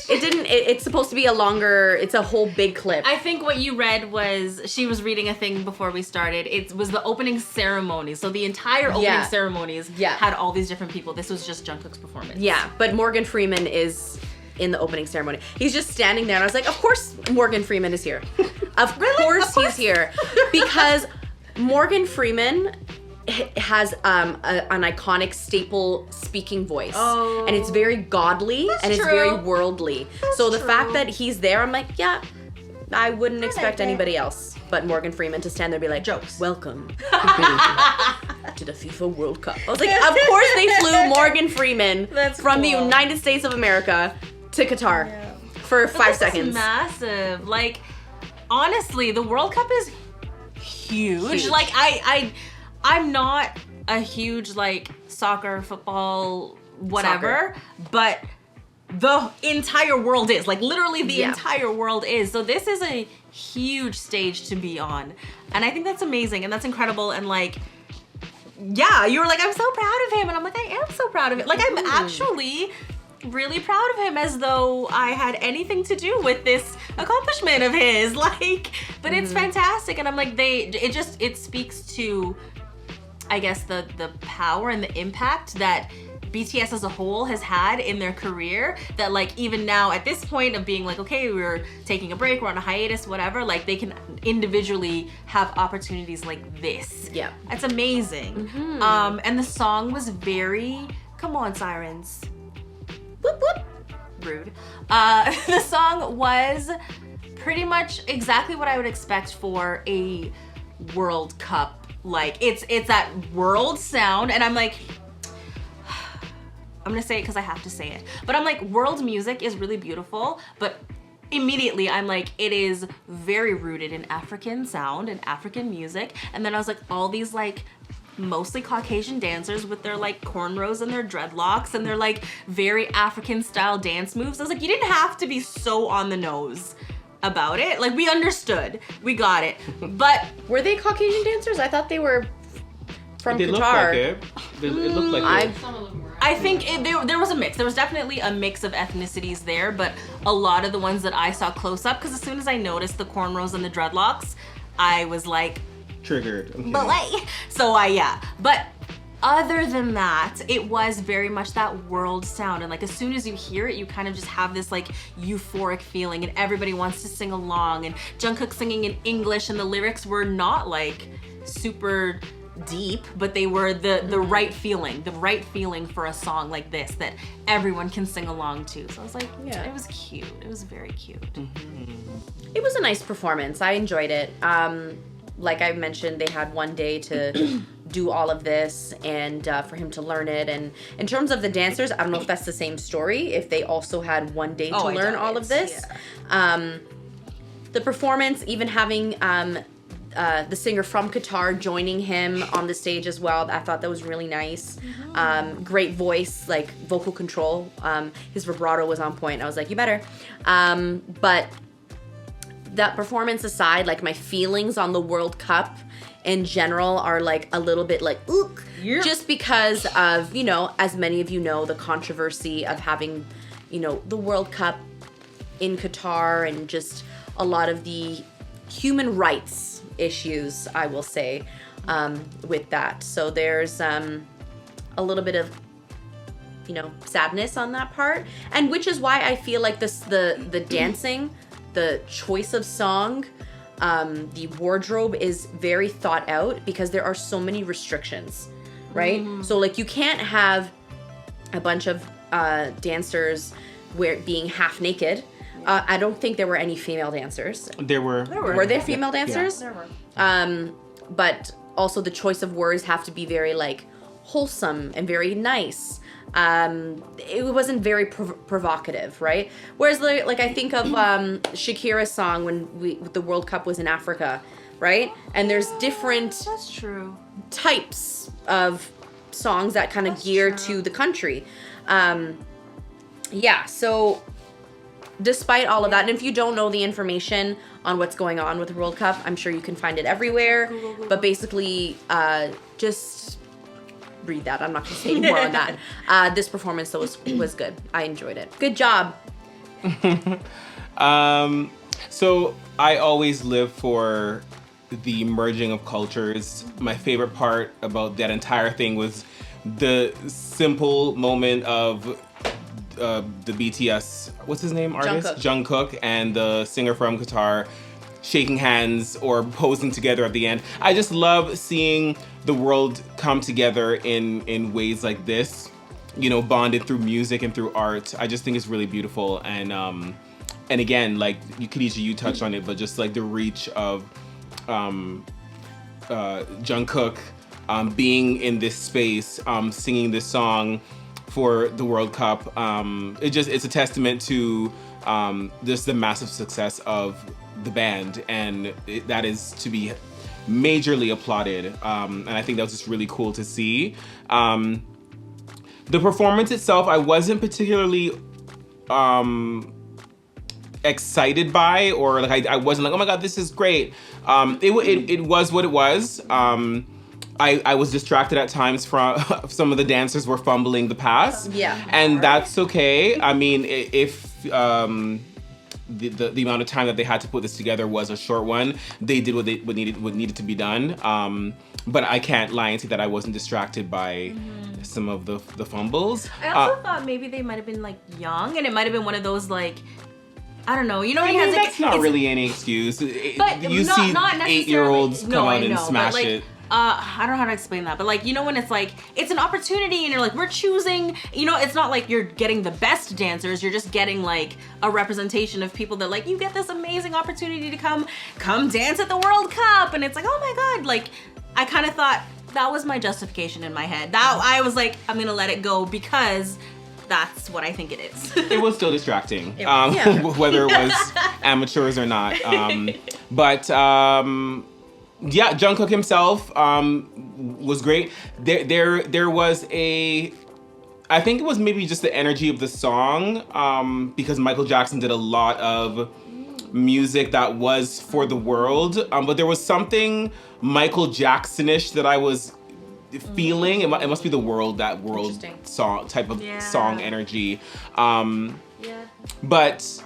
It didn't. It's supposed to be a longer. It's a whole big clip. I think what you read was she was reading a thing before we started. It was the opening ceremonies. So the entire opening ceremonies had all these different people. This was just Jungkook's performance. Yeah, but Morgan Freeman is in the opening ceremony. He's just standing there, and I was like, of course Morgan Freeman is here. Of course he's here, because Morgan Freeman has an iconic staple speaking voice, and it's very godly and it's very worldly. So the fact that he's there, I'm like, yeah, I wouldn't expect anybody else but Morgan Freeman to stand there and be like, jokes. Welcome to the FIFA World Cup. I was like, of course they flew Morgan Freeman from the United States of America to Qatar for 5 seconds. Massive. Like, honestly, the World Cup is huge. Like, I'm not a huge, like, soccer, football, whatever, but the entire world is. Like, literally the entire world is. So this is a huge stage to be on. And I think that's amazing and that's incredible. And, like, yeah, you were like, I'm so proud of him. And I'm like, I am so proud of it. Like, I'm actually really proud of him, as though I had anything to do with this accomplishment of his. Like, but it's fantastic. And I'm like, it speaks to, I guess, the power and the impact that BTS as a whole has had in their career, that, like, even now at this point of being like, okay, we're taking a break, we're on a hiatus, whatever, like, they can individually have opportunities like this. Yeah. It's amazing. And the song was very, come on, sirens. Whoop, whoop. Rude. The song was pretty much exactly what I would expect for a World Cup. Like, it's that world sound, and I'm like, I'm gonna say it because I have to say it, but I'm like, world music is really beautiful, but immediately I'm like, it is very rooted in African sound and African music. And then I was like, all these, like, mostly Caucasian dancers with their, like, cornrows and their dreadlocks and their, like, very African style dance moves. I was like, you didn't have to be so on the nose about it. Like, we understood, we got it. But were they Caucasian dancers? I thought they were from Qatar. Looked like it. It looked like it. I think there was a mix. There was definitely a mix of ethnicities there, but a lot of the ones that I saw close up, because as soon as I noticed the cornrows and the dreadlocks, I was like, triggered. Okay. But wait. So but other than that, it was very much that world sound, and, like, as soon as you hear it, you kind of just have this, like, euphoric feeling, and everybody wants to sing along, and Jungkook singing in English, and the lyrics were not, like, super deep, but they were the right feeling for a song like this that everyone can sing along to. So I was like, it was cute. It was very cute. It was a nice performance. I enjoyed it. Like I mentioned, they had one day to do all of this and for him to learn it. And in terms of the dancers, I don't know if that's the same story, if they also had one day to learn all of this. Yeah. The performance, even having the singer from Qatar joining him on the stage as well, I thought that was really nice. Great voice, like vocal control. His vibrato was on point. I was like, you better. But that performance aside, like, my feelings on the World Cup in general are, like, a little bit like, ook, just because of, you know, as many of you know, the controversy of having, you know, the World Cup in Qatar, and just a lot of the human rights issues, I will say, with that. So there's a little bit of, you know, sadness on that part, and which is why I feel like the dancing, the choice of song, the wardrobe is very thought out, because there are so many restrictions, right? So, like, you can't have a bunch of dancers being half naked. I don't think there were any female dancers. There were. Were there female dancers? Yeah. There were. But also the choice of words have to be very, like, wholesome and very nice. It wasn't very provocative, right? Whereas, like, I think of Shakira's song when the World Cup was in Africa, right? And there's different That's true. types of songs that kind of gear to the country. So despite all of that, and if you don't know the information on what's going on with the World Cup, I'm sure you can find it everywhere. Google. But basically, just read that. I'm not going to say more on that. This performance, though, was good. I enjoyed it. Good job, So I always live for the merging of cultures. My favorite part about that entire thing was the simple moment of the BTS, what's his name, artist? Jungkook, and the singer from Qatar shaking hands or posing together at the end. I just love seeing the world come together in ways like this, you know, bonded through music and through art. I just think it's really beautiful. And again, like Khadija, you touched on it, but just like the reach of Jungkook being in this space, singing this song for the World Cup. It's a testament to just the massive success of the band, and that is to be majorly applauded. And I think that was just really cool to see. The performance itself, I wasn't particularly excited by, or like I wasn't like, oh my god, this is great. It was what it was. I was distracted at times from some of the dancers were fumbling the pass. Yeah. And that's okay. I mean, if the amount of time that they had to put this together was a short one, they did what needed to be done. But I can't lie and say that I wasn't distracted by some of the fumbles. I also thought maybe they might have been like young, and it might have been one of those like, I don't know. You know, that's not really any excuse. But you see 8-year-olds come out and smash like, it. I don't know how to explain that, but like, you know, when it's like, it's an opportunity and you're like, we're choosing, you know, it's not like you're getting the best dancers, you're just getting like a representation of people that like, you get this amazing opportunity to come dance at the World Cup. And it's like, oh my God, like, I kind of thought that was my justification in my head. That I was like, I'm gonna let it go because that's what I think it is. It was still distracting, whether it was amateurs or not. Yeah, Jungkook himself was great. There was I think it was maybe just the energy of the song, because Michael Jackson did a lot of music that was for the world, but there was something Michael Jackson-ish that I was feeling. It must be the world song type of song energy. But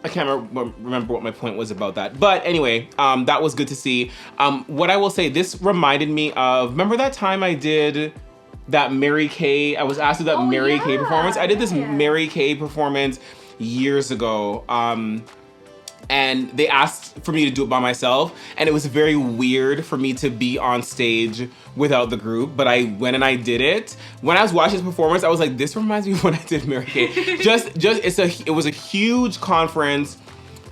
I can't remember what my point was about that. But anyway, that was good to see. What I will say, this reminded me of, remember that time I did that Mary Kay, I was asked to do that Mary Kay performance? I did this Mary Kay performance years ago. And they asked for me to do it by myself, and it was very weird for me to be on stage without the group, but I went and I did it. When I was watching this performance, I was like, this reminds me of when I did Mary Kay. It was a huge conference,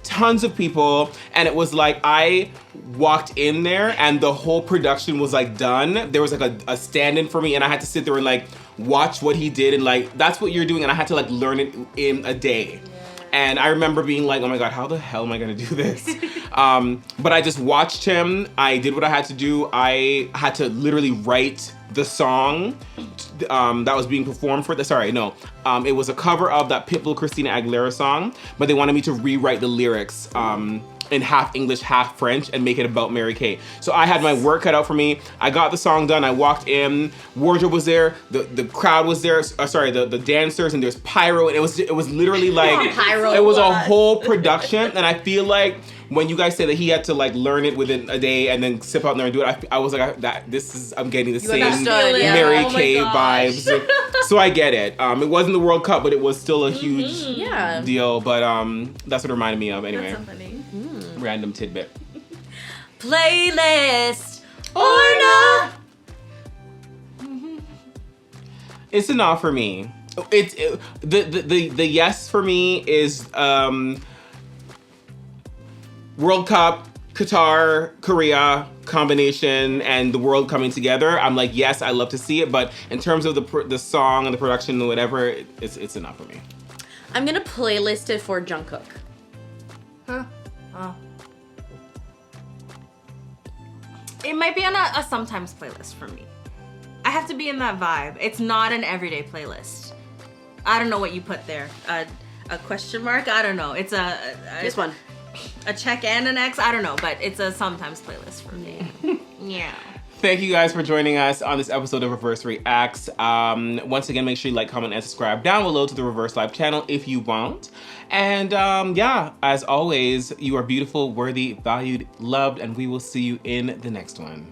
tons of people, and it was like, I walked in there and the whole production was like done. There was like a stand-in for me, and I had to sit there and like watch what he did, and like, that's what you're doing, and I had to like learn it in a day. And I remember being like, oh my God, how the hell am I gonna do this? But I just watched him. I did what I had to do. I had to literally write the song that was being performed for this. Sorry, no. It was a cover of that Pitbull Christina Aguilera song, but they wanted me to rewrite the lyrics in half English, half French, and make it about Mary Kay. So I had my work cut out for me. I got the song done. I walked in. Wardrobe was there. The crowd was there. The dancers, and there's pyro, and it was literally like pyro. It was a whole production. And I feel like when you guys say that he had to like learn it within a day and then sip out there and do it, I was like, I'm getting the same Mary Kay vibes. So I get it. It wasn't the World Cup, but it was still a huge deal. But that's what it reminded me of anyway. That's so funny. Random tidbit. Playlist or not? It's a not for me. The yes for me is World Cup, Qatar, Korea combination, and the world coming together. I'm like, yes, I love to see it, but in terms of the song and the production and whatever, it's enough for me. I'm gonna playlist it for Jungkook. Huh? Oh. It might be on a sometimes playlist for me. I have to be in that vibe. It's not an everyday playlist. I don't know what you put there. A question mark? I don't know. It's this one. A check and an X? I don't know, but it's a sometimes playlist for me. Yeah. thank you guys for joining us on this episode of RiVerse Reacts. Once again, make sure you like, comment, and subscribe down below to the RiVerse Live channel if you want. And yeah, as always, you are beautiful, worthy, valued, loved, and we will see you in the next one.